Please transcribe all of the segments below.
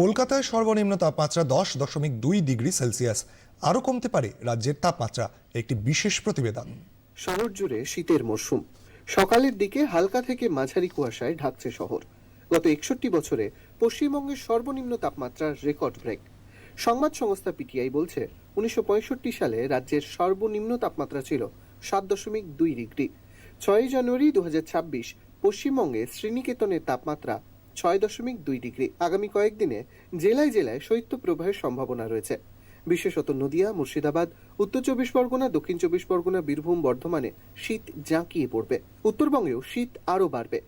কলকাতায় সর্বনিম্ন তাপমাত্রা 10.2 ডিগ্রি সেলসিয়াস। আরও কমতে পারে রাজ্যের তাপমাত্রা, একটি বিশেষ প্রতিবেদন। শহর জুড়ে শীতের মরশুম। সকালের দিকে হালকা থেকে মাঝারি কুয়াশায় ঢাকছে শহর। গত 61 বছরে পশ্চিমবঙ্গের সর্বনিম্ন তাপমাত্রার রেকর্ড ব্রেক। সংবাদ সংস্থা পিটিআই বলছে 1965 সালে রাজ্যের সর্বনিম্ন তাপমাত্রা ছিল 7.2 ডিগ্রি। 6 জানুয়ারি 2026 পশ্চিমবঙ্গে শ্রীনিকেতনের তাপমাত্রা 6.2 ডিগ্রি। আগামী কয়েকদিনে জেলায় জেলায় শৈত্যপ্রবাহের সম্ভাবনা রয়েছে। বিশেষত নদিয়া, মুর্শিদাবাদ, উত্তর 24 পরগনা, দক্ষিণ 24 পরগনা, বীরভূম, বর্ধমানে শীত জাঁকিয়ে পড়বে। উত্তরবঙ্গেও শীত আরও বাড়বে।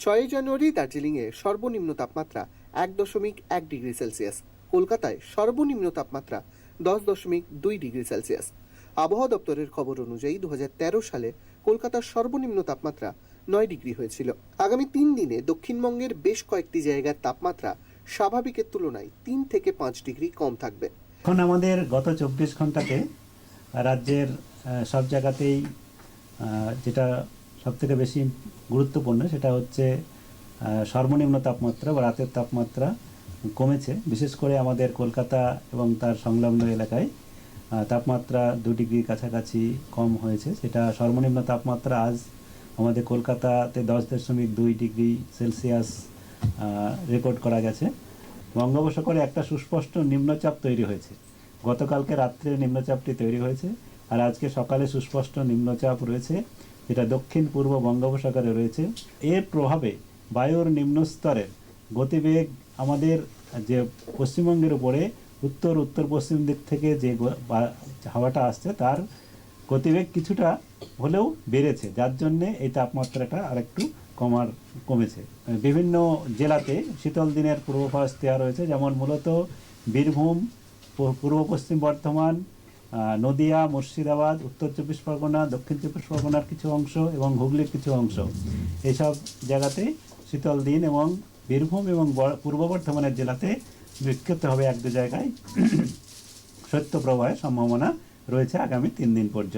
6 জানুয়ারি দার্জিলিংয়ে সর্বনিম্ন তাপমাত্রা 1.1 ডিগ্রি সেলসিয়াস। কলকাতায় সর্বনিম্ন তাপমাত্রা 10.2 ডিগ্রি সেলসিয়াস। আবহাওয়া দপ্তরের খবর অনুযায়ী 2013 সালে কলকাতার সর্বনিম্ন তাপমাত্রা 9 ডিগ্রি হয়েছিল। আগামী 3 দিনে দক্ষিণবঙ্গের বেশ কয়েকটি জায়গার তাপমাত্রা স্বাভাবিকের তুলনায় 3 থেকে 5 ডিগ্রি কম থাকবে। এখন আমাদের গত 24 ঘন্টাতে রাজ্যের সব জায়গাতেই যেটা সবথেকে বেশি গুরুত্বপূর্ণ সেটা হচ্ছে সর্বনিম্ন তাপমাত্রা বা রাতের তাপমাত্রা কমেছে। বিশেষ করে আমাদের কলকাতা এবং তার সংলগ্ন এলাকায় তাপমাত্রা 2 ডিগ্রির কাছাকাছি কম হয়েছে। সেটা সর্বনিম্ন তাপমাত্রা আজ আমাদের কলকাতাতে 10.2 ডিগ্রি সেলসিয়াস রেকর্ড করা গেছে। বঙ্গোপসাগরে একটা সুস্পষ্ট নিম্নচাপ তৈরি হয়েছে। গতকালকে রাত্রে নিম্নচাপটি তৈরি হয়েছে, আর আজকে সকালে সুস্পষ্ট নিম্নচাপ রয়েছে, যেটা দক্ষিণ পূর্ব বঙ্গোপসাগরে রয়েছে। এর প্রভাবে বায়ুর নিম্নস্তরের গতিবেগ আমাদের যে পশ্চিমবঙ্গের উপরে উত্তর উত্তর পশ্চিম দিক থেকে যে হাওয়াটা আসছে তার গতিবেগ কিছুটা হলেও বেড়েছে, যার জন্যে এই তাপমাত্রাটা আরেকটু কমেছে। বিভিন্ন জেলাতে শীতল দিনের পূর্বাভাস দেওয়া রয়েছে, যেমন মূলত বীরভূম, পূর্ব পশ্চিম বর্ধমান, নদিয়া, মুর্শিদাবাদ, উত্তর 24 পরগনা, দক্ষিণ 24 পরগনার কিছু অংশ এবং হুগলির কিছু অংশ, এইসব জায়গাতে শীতল দিন, এবং বীরভূম এবং পূর্ব বর্ধমানের জেলাতে বিক্ষিপ্তভাবে 1-2 জায়গায় শৈত্যপ্রবাহের সম্ভাবনা রয়েছে আগামী 3 দিন পর্যন্ত।